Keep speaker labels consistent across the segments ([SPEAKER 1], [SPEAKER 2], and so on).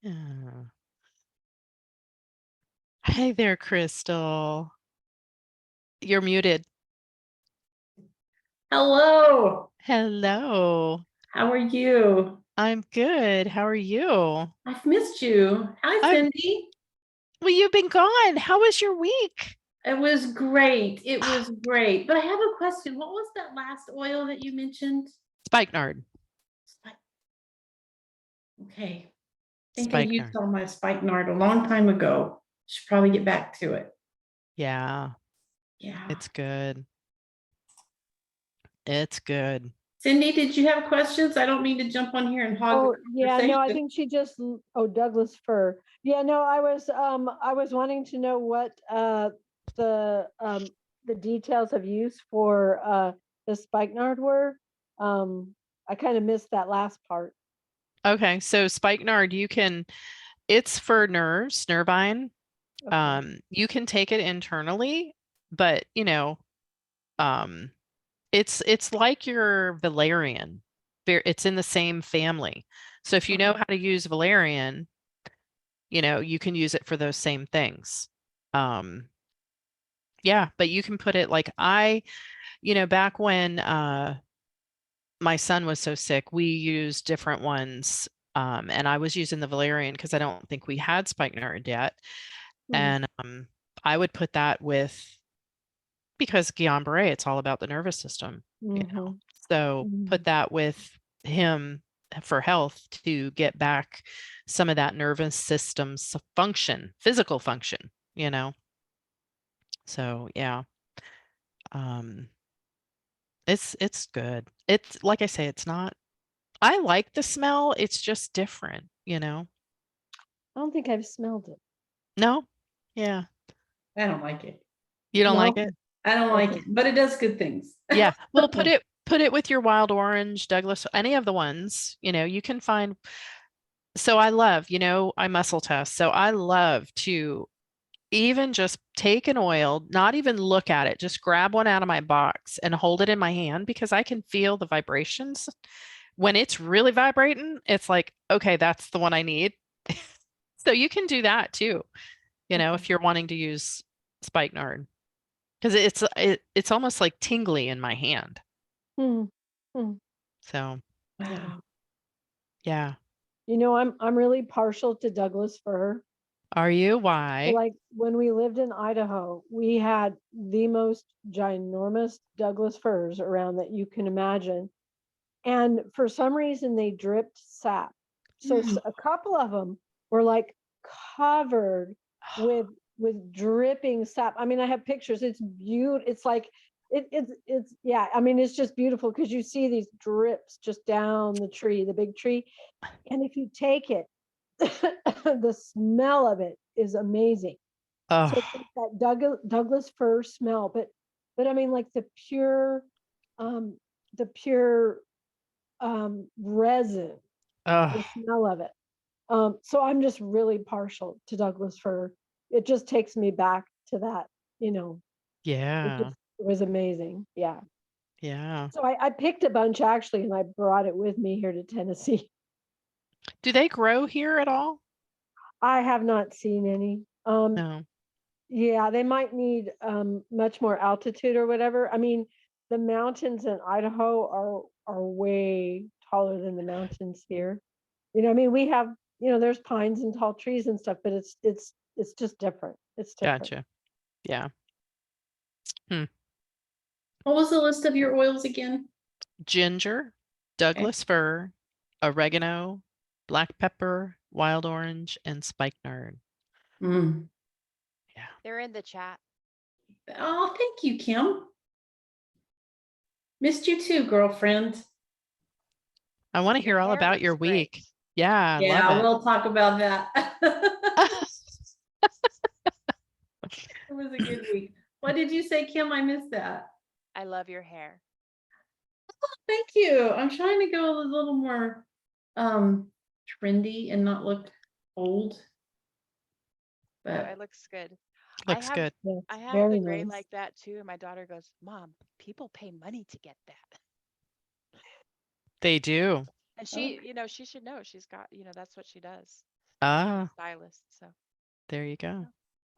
[SPEAKER 1] Yeah. Hey there, Crystal. You're muted.
[SPEAKER 2] Hello.
[SPEAKER 1] Hello.
[SPEAKER 2] How are you?
[SPEAKER 1] I'm good. How are you?
[SPEAKER 2] I've missed you. Hi,
[SPEAKER 1] I've
[SPEAKER 2] Cindy.
[SPEAKER 1] well, you've been gone. How was your week?
[SPEAKER 2] It was great. It was great. But I have a question. What was that last oil that you mentioned?
[SPEAKER 1] Spikenard.
[SPEAKER 2] Spike. Okay. I think I used
[SPEAKER 1] Spikenard.
[SPEAKER 2] all my spikenard a long time ago. Should probably get back to it.
[SPEAKER 1] Yeah,
[SPEAKER 2] Yeah.
[SPEAKER 1] it's good. It's good.
[SPEAKER 2] Cindy, did you have questions? I don't mean to jump on here and hog the
[SPEAKER 3] Oh, yeah, no, I
[SPEAKER 2] conversation.
[SPEAKER 3] think she just, oh, Douglas fir. Yeah, no, I was wanting to know what, the details of use for, the spikenard were. I kind of missed that last part.
[SPEAKER 1] Okay, so spikenard, it's for nervine.
[SPEAKER 3] Okay.
[SPEAKER 1] You can take it internally, but um, it's like your valerian. It's in the same family. So if you know
[SPEAKER 3] Okay.
[SPEAKER 1] how to use valerian, you can use it for those same things. Um, yeah, but you can put it like back when my son was so sick, we used different ones. And I was using the valerian because I don't think we had spikenard yet.
[SPEAKER 3] Mhm.
[SPEAKER 1] And I would put that with because Guillain-Barré, it's all about the nervous system, you know.
[SPEAKER 3] Mhm.
[SPEAKER 1] So put
[SPEAKER 3] Mhm.
[SPEAKER 1] that with him for health to get back some of that nervous system function, physical function, you know. So yeah, um, it's good. It's like I say, it's not. I like the smell. It's just different, you know.
[SPEAKER 3] I don't think I've smelled it.
[SPEAKER 1] No, yeah,
[SPEAKER 2] I don't like it.
[SPEAKER 1] you don't like
[SPEAKER 3] No?
[SPEAKER 1] it.
[SPEAKER 2] I don't like
[SPEAKER 3] Okay.
[SPEAKER 2] it, but it does good things.
[SPEAKER 1] Yeah, well, put it with your wild orange, Douglas, any of the ones. You can find. So I love, I muscle test. So I love to even just take an oil, not even look at it, just grab one out of my box and hold it in my hand because I can feel the vibrations. When it's really vibrating, it's like, okay, that's the one I need. So you can do that too,
[SPEAKER 3] Okay.
[SPEAKER 1] if you're wanting to use spikenard because it's almost like tingly in my hand.
[SPEAKER 3] Hmm. Hmm.
[SPEAKER 1] So yeah,
[SPEAKER 2] Wow.
[SPEAKER 1] yeah.
[SPEAKER 3] I'm really partial to Douglas fir.
[SPEAKER 1] Are you?
[SPEAKER 3] So,
[SPEAKER 1] Why?
[SPEAKER 3] like when we lived in Idaho, we had the most ginormous Douglas firs around that you can imagine. And for some reason, they dripped sap. So
[SPEAKER 2] Mm.
[SPEAKER 3] a couple of them were like covered with dripping sap. I mean, I have pictures. It's beautiful. It's like it's yeah. I mean, it's just beautiful because you see these drips just down the tree, the big tree. And if you take it, the smell of it is amazing. So
[SPEAKER 1] Oh,
[SPEAKER 3] it's like that Douglas fir smell, but I mean like um the pure resin, the
[SPEAKER 1] oh,
[SPEAKER 3] smell of it. So I'm just really partial to Douglas fir. It just takes me back to that, you know.
[SPEAKER 1] yeah,
[SPEAKER 3] It was amazing. Yeah.
[SPEAKER 1] yeah.
[SPEAKER 3] So I picked a bunch actually and I brought it with me here to Tennessee.
[SPEAKER 1] Do they grow here at all?
[SPEAKER 3] I have not seen any.
[SPEAKER 1] No.
[SPEAKER 3] Yeah, they might need much more altitude or whatever. I mean, the mountains in Idaho are way taller than the mountains here. I mean, we have, there's pines and tall trees and stuff, but it's just different. It's different.
[SPEAKER 1] Gotcha. Yeah. Hmm.
[SPEAKER 2] What was the list of your oils again?
[SPEAKER 1] Ginger,
[SPEAKER 2] Okay.
[SPEAKER 1] Douglas fir, oregano, black pepper, wild orange, and spikenard.
[SPEAKER 2] Mm.
[SPEAKER 1] Yeah.
[SPEAKER 4] They're in the chat.
[SPEAKER 2] Oh, thank you, Kim. Missed you too, girlfriend.
[SPEAKER 1] I want to
[SPEAKER 4] Your
[SPEAKER 1] hear all
[SPEAKER 4] hair
[SPEAKER 1] about your
[SPEAKER 4] looks great.
[SPEAKER 1] week. Yeah, I love
[SPEAKER 2] Yeah,
[SPEAKER 1] it.
[SPEAKER 2] we'll talk about that. It was a good week. What did you say, Kim? I missed that.
[SPEAKER 4] I love your hair.
[SPEAKER 2] Thank you. I'm trying to go a little more um trendy and not look old.
[SPEAKER 4] No,
[SPEAKER 2] But
[SPEAKER 4] it looks good. I
[SPEAKER 1] Looks
[SPEAKER 4] have
[SPEAKER 1] good.
[SPEAKER 3] Yes,
[SPEAKER 4] I have the
[SPEAKER 3] very
[SPEAKER 4] gray
[SPEAKER 3] nice.
[SPEAKER 4] like that too, and my daughter goes, "Mom, people pay money to get that."
[SPEAKER 1] They do.
[SPEAKER 4] And
[SPEAKER 2] okay.
[SPEAKER 4] she should know. She's got, that's what she does.
[SPEAKER 1] Ah,
[SPEAKER 4] stylist. So
[SPEAKER 1] there you go.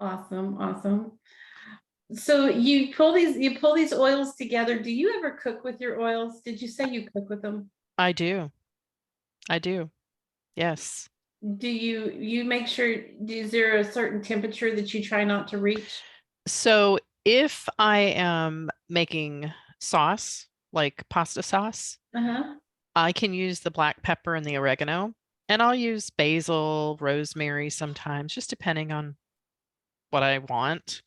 [SPEAKER 2] Awesome, awesome. So you pull these oils together. Do you ever cook with your oils? Did you say you cook with them?
[SPEAKER 1] I do. I do. Yes.
[SPEAKER 2] Do you make sure, is there a certain temperature that you try not to reach?
[SPEAKER 1] So if I am making sauce, like pasta sauce,
[SPEAKER 2] Uh-huh.
[SPEAKER 1] I can use the black pepper and the oregano, and I'll use basil, rosemary sometimes, just depending on what I want.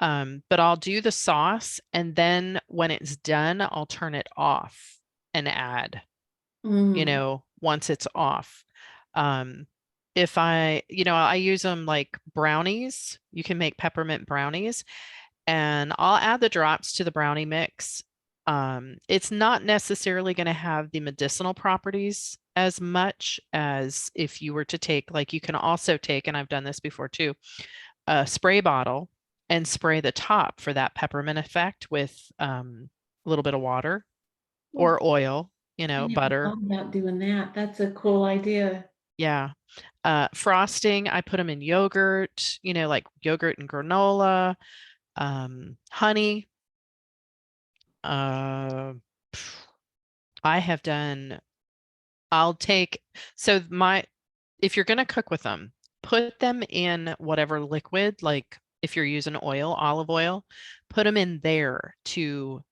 [SPEAKER 1] But I'll do the sauce, and then when it's done, I'll turn it off and add,
[SPEAKER 2] Mm.
[SPEAKER 1] once it's off. If I use them like brownies, you can make peppermint brownies, and I'll add the drops to the brownie mix. It's not necessarily going to have the medicinal properties as much as if you were to take, like you can also take, and I've done this before too, a spray bottle and spray the top for that peppermint effect with a little bit of water
[SPEAKER 2] Well,
[SPEAKER 1] or oil,
[SPEAKER 2] I never
[SPEAKER 1] butter.
[SPEAKER 2] thought about doing that. That's a cool idea.
[SPEAKER 1] Yeah. Frosting, I put them in yogurt, like yogurt and granola, honey. Uh, I have done, I'll take, so if you're going to cook with them, put them in whatever liquid, like if you're using oil, olive oil, put them in there to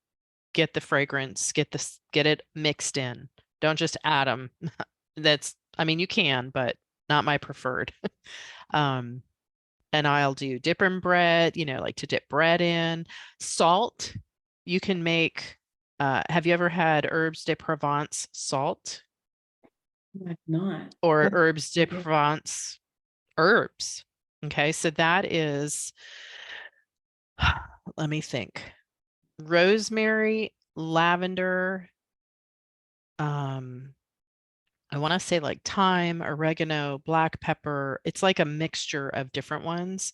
[SPEAKER 1] get the fragrance, get it mixed in. Don't just add them. You can, but not my preferred. Um, and I'll do dipping bread, like to dip bread in. Salt, you can make, have you ever had herbs de Provence salt
[SPEAKER 2] I've not.
[SPEAKER 1] or
[SPEAKER 2] That's
[SPEAKER 1] herbs de
[SPEAKER 2] okay.
[SPEAKER 1] Provence herbs? Okay, so that is, let me think, rosemary, lavender, um, I want to say like thyme, oregano, black pepper. It's like a mixture of different ones.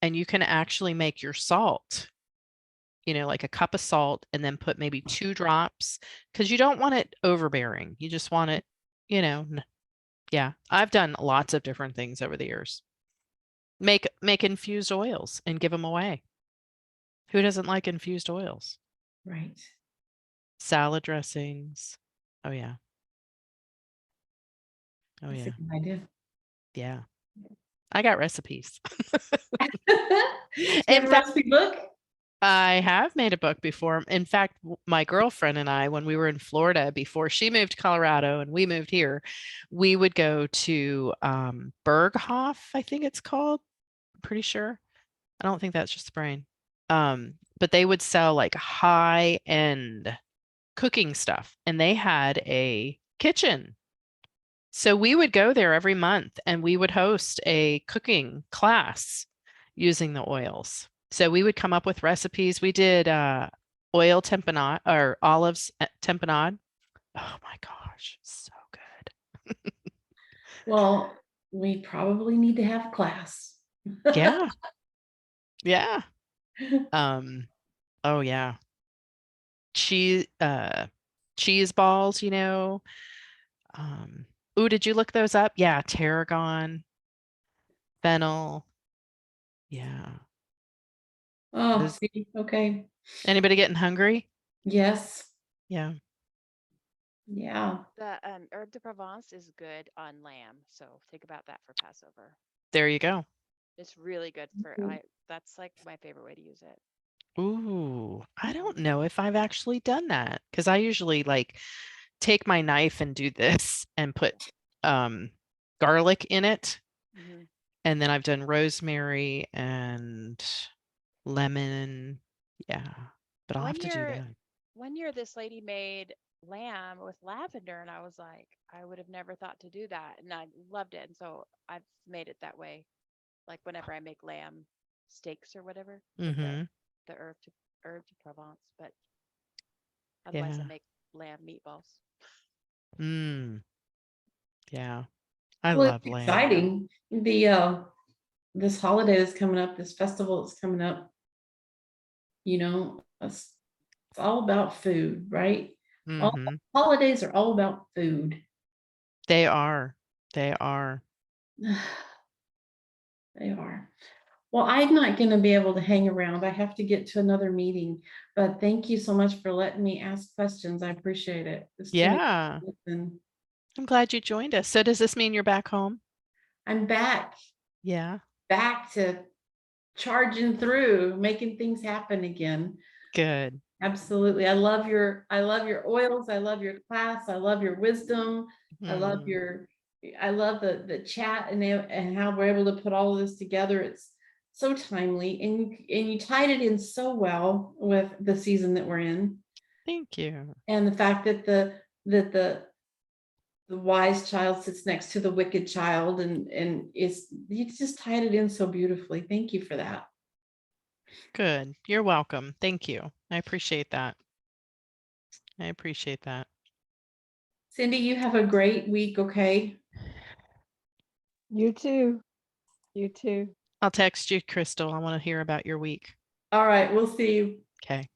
[SPEAKER 1] And you can actually make your salt, like a cup of salt, and then put maybe 2 drops because you don't want it overbearing. You just want it, yeah. I've done lots of different things over the years. Make infused oils and give them away. Who doesn't like infused oils?
[SPEAKER 2] Right.
[SPEAKER 1] Salad dressings. Oh yeah. Oh
[SPEAKER 2] That's a
[SPEAKER 1] yeah.
[SPEAKER 2] good idea.
[SPEAKER 1] Yeah. I got recipes.
[SPEAKER 2] You
[SPEAKER 1] In
[SPEAKER 2] have a
[SPEAKER 1] fact,
[SPEAKER 2] recipe book?
[SPEAKER 1] I have made a book before. In fact, my girlfriend and I, when we were in Florida before she moved to Colorado and we moved here, we would go to Berghoff, I think it's called. I'm pretty sure. I don't think that's just the brain. But they would sell like high-end cooking stuff, and they had a kitchen. So we would go there every month and we would host a cooking class using the oils. So we would come up with recipes. We did oil tamponade or olives tamponade. Oh my gosh, so good.
[SPEAKER 2] Well, we probably need to have a class.
[SPEAKER 1] Yeah. Yeah. Um, oh yeah. Cheese cheese balls, ooh, did you look those up? Yeah, tarragon, fennel. Yeah.
[SPEAKER 2] Oh,
[SPEAKER 1] Those,
[SPEAKER 2] see, okay.
[SPEAKER 1] anybody getting hungry?
[SPEAKER 2] Yes.
[SPEAKER 1] Yeah.
[SPEAKER 2] Yeah.
[SPEAKER 4] the herb de Provence is good on lamb. So think about that for Passover.
[SPEAKER 1] There you go.
[SPEAKER 4] It's really good for
[SPEAKER 2] Mhm.
[SPEAKER 4] that's like my favorite way to use it.
[SPEAKER 1] Ooh, I don't know if I've actually done that because I usually like take my knife and do this and put um garlic in it.
[SPEAKER 4] Hmm.
[SPEAKER 1] And then I've done rosemary and lemon. Yeah, but I'll have
[SPEAKER 4] One
[SPEAKER 1] to do
[SPEAKER 4] year,
[SPEAKER 1] that.
[SPEAKER 4] one year this lady made lamb with lavender, and I was like, I would have never thought to do that, and I loved it. And so I've made it that way. Like whenever I make lamb steaks or whatever with the
[SPEAKER 1] Mm-hmm.
[SPEAKER 4] the herb de Provence, but otherwise I
[SPEAKER 1] Yeah.
[SPEAKER 4] make lamb meatballs.
[SPEAKER 1] Mm. Yeah. I
[SPEAKER 2] Well, it's
[SPEAKER 1] love lamb.
[SPEAKER 2] exciting. This holiday is coming up, this festival is coming up, it's all about food, right? All
[SPEAKER 1] Mm-hmm.
[SPEAKER 2] holidays are all about food.
[SPEAKER 1] They are. They are.
[SPEAKER 2] They are. Well, I'm not going to be able to hang around. I have to get to another meeting, but thank you so much for letting me ask questions. I appreciate it. It's too many
[SPEAKER 1] Yeah.
[SPEAKER 2] to listen.
[SPEAKER 1] I'm glad you joined us. So does this mean you're back home?
[SPEAKER 2] I'm back
[SPEAKER 1] Yeah.
[SPEAKER 2] to charging through, making things happen again.
[SPEAKER 1] Good.
[SPEAKER 2] Absolutely. I love your oils. I love your class. I love your wisdom. I love
[SPEAKER 1] Hmm.
[SPEAKER 2] I love the chat and how we're able to put all of this together. It's so timely and you tied it in so well with the season that we're in.
[SPEAKER 1] Thank you.
[SPEAKER 2] And the fact that the wise child sits next to the wicked child and you just tied it in so beautifully. Thank you for that.
[SPEAKER 1] Good. You're welcome. Thank you. I appreciate that. I appreciate that.
[SPEAKER 2] Cindy, you have a great week, okay?
[SPEAKER 3] You too. You too.
[SPEAKER 1] I'll text you, Crystal. I want to hear about your week.
[SPEAKER 2] All right, we'll see you.
[SPEAKER 1] Okay.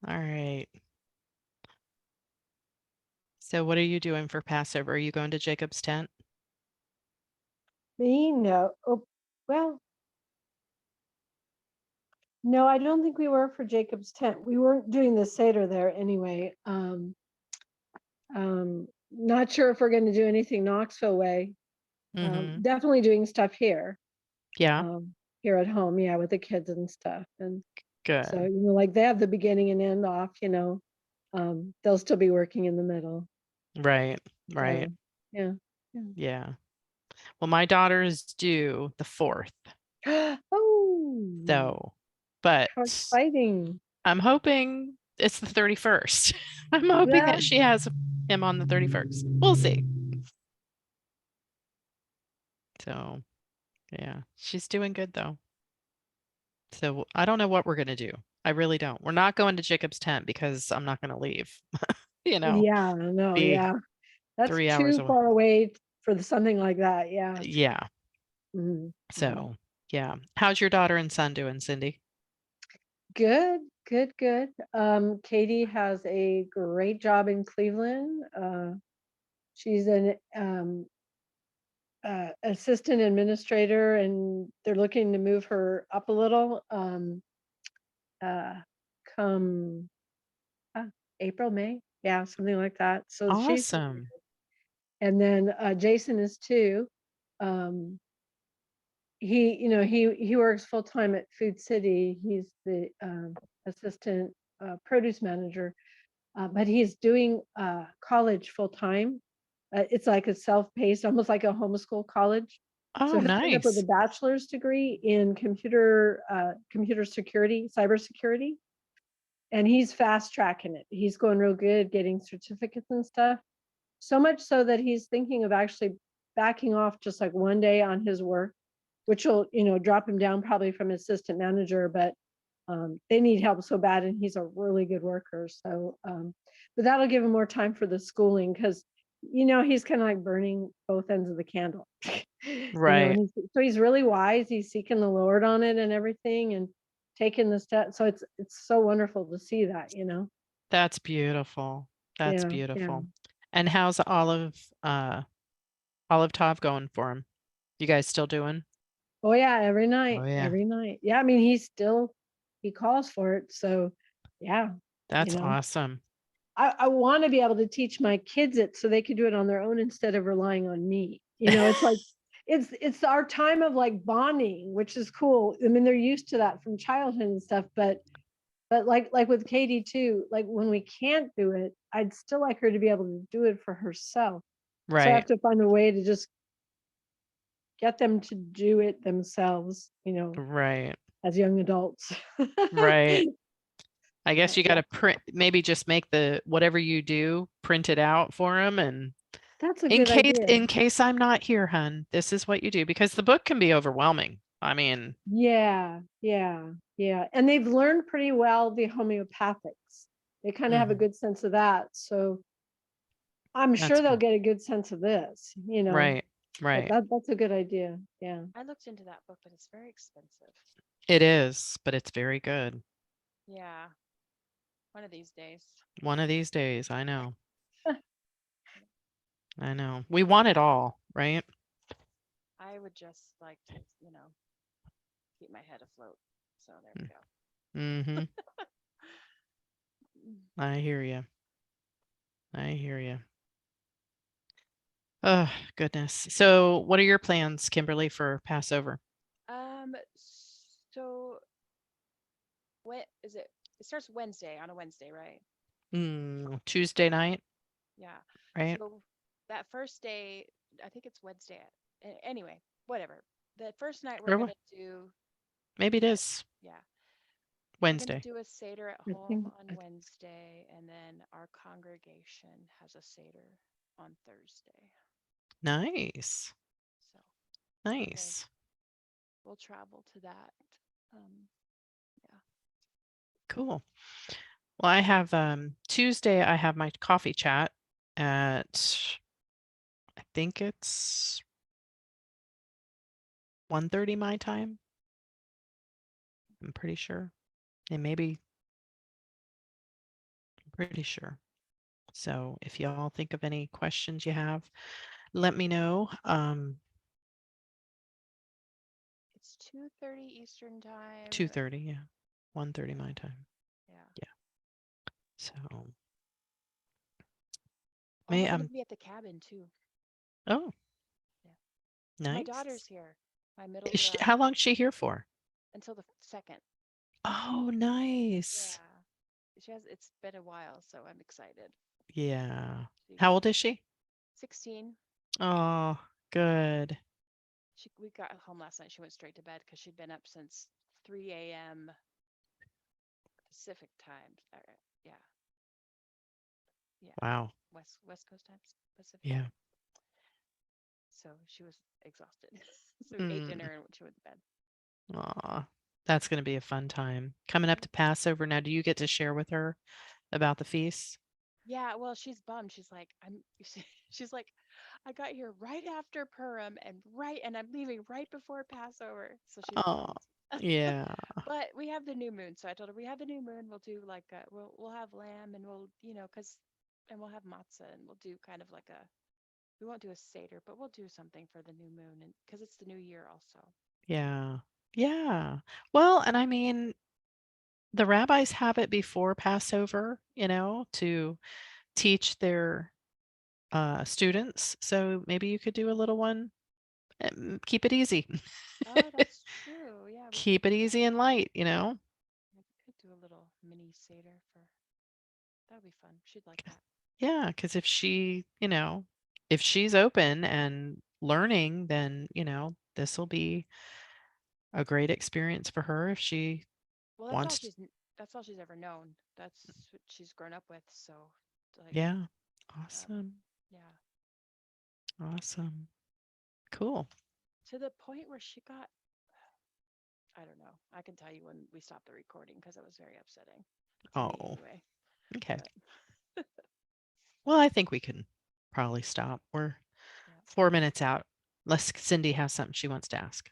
[SPEAKER 1] All right. So what are you doing for Passover? Are you going to Jacob's tent?
[SPEAKER 3] Me, no. Oh, well, no, I don't think we were for Jacob's tent. We weren't doing the Seder there anyway. Not sure if we're going to do anything Knoxville way.
[SPEAKER 1] Mm-hmm.
[SPEAKER 3] Definitely doing stuff here.
[SPEAKER 1] Yeah.
[SPEAKER 3] Here at home, yeah, with the kids and stuff. And so,
[SPEAKER 1] Good.
[SPEAKER 3] like they have the beginning and end off, they'll still be working in the middle.
[SPEAKER 1] Right. Right.
[SPEAKER 3] So, yeah.
[SPEAKER 1] Yeah. Well, my daughter is due the 4th.
[SPEAKER 3] Oh,
[SPEAKER 1] So, but
[SPEAKER 3] how exciting.
[SPEAKER 1] I'm hoping it's the 31st. I'm hoping
[SPEAKER 3] Yeah.
[SPEAKER 1] that she has him on the 31st. We'll see. So, yeah, she's doing good though. So I don't know what we're gonna do. I really don't. We're not going to Jacob's tent because I'm not gonna leave.
[SPEAKER 3] Yeah, no,
[SPEAKER 1] Be
[SPEAKER 3] yeah. That's
[SPEAKER 1] 3 hours
[SPEAKER 3] too
[SPEAKER 1] away.
[SPEAKER 3] far away for something like that. Yeah.
[SPEAKER 1] Yeah.
[SPEAKER 3] Mhm, mhm.
[SPEAKER 1] So, yeah. How's your daughter and son doing, Cindy?
[SPEAKER 3] Good, good, good. Katie has a great job in Cleveland. She's an assistant administrator, and they're looking to move her up a little. Uh, come April, May, yeah, something like that. So she's,
[SPEAKER 1] Awesome.
[SPEAKER 3] and then Jason is too. Um, he works full time at Food City. He's the assistant produce manager, but he's doing college full time. It's like a self-paced, almost like a homeschool college. So
[SPEAKER 1] Oh,
[SPEAKER 3] he'll end up with a
[SPEAKER 1] nice.
[SPEAKER 3] bachelor's degree in computer security, cybersecurity, and he's fast tracking it. He's going real good, getting certificates and stuff. So much so that he's thinking of actually backing off just like one day on his work, which will, drop him down probably from assistant manager, but they need help so bad and he's a really good worker. So, but that'll give him more time for the schooling because, he's kind of like burning both ends of the candle,
[SPEAKER 1] Right.
[SPEAKER 3] and so he's really wise. He's seeking the Lord on it and everything and taking the step. So it's so wonderful to see that.
[SPEAKER 1] That's beautiful. That's
[SPEAKER 3] Yeah, yeah.
[SPEAKER 1] beautiful. And how's Olive Tov going for him? You guys still doing?
[SPEAKER 3] Oh yeah, every
[SPEAKER 1] Oh
[SPEAKER 3] night,
[SPEAKER 1] yeah.
[SPEAKER 3] every night. Yeah, I mean, he calls for it. So yeah, you
[SPEAKER 1] That's
[SPEAKER 3] know,
[SPEAKER 1] awesome.
[SPEAKER 3] I want to be able to teach my kids it so they could do it on their own instead of relying on me. It's like it's our time of like bonding, which is cool. I mean, they're used to that from childhood and stuff, but like with Katie too, like when we can't do it, I'd still like her to be able to do it for herself. So I have
[SPEAKER 1] Right.
[SPEAKER 3] to find a way to just get them to do it themselves,
[SPEAKER 1] Right.
[SPEAKER 3] as young adults.
[SPEAKER 1] Right. I guess you got
[SPEAKER 3] Yeah,
[SPEAKER 1] to print, maybe just make the whatever you do, print it out for them, and
[SPEAKER 3] that's a
[SPEAKER 1] in
[SPEAKER 3] good
[SPEAKER 1] case
[SPEAKER 3] idea.
[SPEAKER 1] in case I'm not here, hun, this is what you do because the book can be overwhelming. I mean,
[SPEAKER 3] Yeah, yeah, yeah. And they've learned pretty well the homeopathics. They kind of have a
[SPEAKER 1] mhm,
[SPEAKER 3] good sense of that. So I'm
[SPEAKER 1] that's
[SPEAKER 3] sure they'll
[SPEAKER 1] good.
[SPEAKER 3] get a good sense of this.
[SPEAKER 1] Right.
[SPEAKER 3] But
[SPEAKER 1] Right.
[SPEAKER 3] that's a good idea. Yeah.
[SPEAKER 4] I looked into that book, but it's very expensive.
[SPEAKER 1] It is, but it's very good.
[SPEAKER 4] Yeah, one of these days.
[SPEAKER 1] One of these days, I know. I know. We want it all, right?
[SPEAKER 4] I would just like to, keep my head afloat. So there we go.
[SPEAKER 1] Mm-hmm.
[SPEAKER 4] Mm.
[SPEAKER 1] I hear you. I hear you. Oh, goodness. So, what are your plans, Kimberly, for Passover?
[SPEAKER 4] Um, so what is it? It starts Wednesday on a Wednesday, right?
[SPEAKER 1] Tuesday night,
[SPEAKER 4] Yeah.
[SPEAKER 1] right?
[SPEAKER 4] So that first day, I think it's Wednesday. Anyway, whatever. The first night we're
[SPEAKER 1] Or
[SPEAKER 4] gonna do,
[SPEAKER 1] maybe it
[SPEAKER 4] uh,
[SPEAKER 1] is
[SPEAKER 4] yeah, we're gonna
[SPEAKER 1] Wednesday.
[SPEAKER 4] do a Seder at
[SPEAKER 3] I
[SPEAKER 4] home
[SPEAKER 3] think
[SPEAKER 4] on Wednesday, and then our congregation has a Seder on Thursday.
[SPEAKER 1] Nice.
[SPEAKER 4] So we're gonna
[SPEAKER 1] Nice.
[SPEAKER 4] we'll travel to that. Um, yeah.
[SPEAKER 1] Cool. Well, I have Tuesday, I have my coffee chat at I think it's 1:30 my time. I'm pretty sure. And maybe I'm pretty sure. So if y'all think of any questions you have, let me know.
[SPEAKER 4] It's 2:30 Eastern time.
[SPEAKER 1] 2:30, yeah. 1:30
[SPEAKER 4] Yeah.
[SPEAKER 1] my time.
[SPEAKER 4] Yeah.
[SPEAKER 1] Yeah. So
[SPEAKER 4] Oh,
[SPEAKER 1] may
[SPEAKER 4] we're gonna be at the cabin too.
[SPEAKER 1] oh,
[SPEAKER 4] Yeah. My daughter's
[SPEAKER 1] nice.
[SPEAKER 4] here. My
[SPEAKER 1] Is
[SPEAKER 4] middle
[SPEAKER 1] how long is she here for?
[SPEAKER 4] until the second.
[SPEAKER 1] Oh, nice.
[SPEAKER 4] Yeah. It's been a while, so I'm excited.
[SPEAKER 1] Yeah.
[SPEAKER 4] She
[SPEAKER 1] How old is she?
[SPEAKER 4] 16.
[SPEAKER 1] Oh, good.
[SPEAKER 4] We got home last night. She went straight to bed because she'd been up since 3 a.m. Pacific time. Yeah. Yeah.
[SPEAKER 1] Wow.
[SPEAKER 4] West Coast times, Pacific
[SPEAKER 1] Yeah.
[SPEAKER 4] time. So she was exhausted. So we ate
[SPEAKER 1] Mm.
[SPEAKER 4] dinner and she went to bed.
[SPEAKER 1] Aw, that's going to be a fun time. Coming up to Passover now, do you get to share with her about the feast?
[SPEAKER 4] Yeah, well, she's bummed. She's like, she's like, I got here right after Purim and I'm leaving right before Passover. So she's
[SPEAKER 1] Oh,
[SPEAKER 4] bummed.
[SPEAKER 1] yeah.
[SPEAKER 4] But we have the new moon, so I told her we have the new moon. We'll do like we'll have lamb and and we'll have matzah and we'll do kind of like we won't do a seder, but we'll do something for the new moon and because it's the new year also.
[SPEAKER 1] Yeah. Yeah. Well, and I mean, the rabbis have it before Passover, to teach their students. So maybe you could do a little one. Keep it easy.
[SPEAKER 4] Oh, that's true. Yeah, we could
[SPEAKER 1] Keep it
[SPEAKER 4] do
[SPEAKER 1] easy
[SPEAKER 4] that.
[SPEAKER 1] and light, you know?
[SPEAKER 4] Yeah, we could do a little mini seder for that would be fun. She'd like that.
[SPEAKER 1] Yeah, because if she's open and learning, then, this will be a great experience for her if she
[SPEAKER 4] Well,
[SPEAKER 1] wants.
[SPEAKER 4] that's all she's ever known. That's what she's grown up with. So, like,
[SPEAKER 1] Yeah.
[SPEAKER 4] um,
[SPEAKER 1] Awesome.
[SPEAKER 4] yeah,
[SPEAKER 1] Awesome. Cool.
[SPEAKER 4] to the point where she got, I don't know. I can tell you when we stopped the recording because it was very upsetting to me
[SPEAKER 1] Oh,
[SPEAKER 4] anyway.
[SPEAKER 1] okay.
[SPEAKER 4] But
[SPEAKER 1] Well, I think we can probably stop. We're
[SPEAKER 4] yeah,
[SPEAKER 1] 4 minutes out. Unless Cindy has something she wants to ask.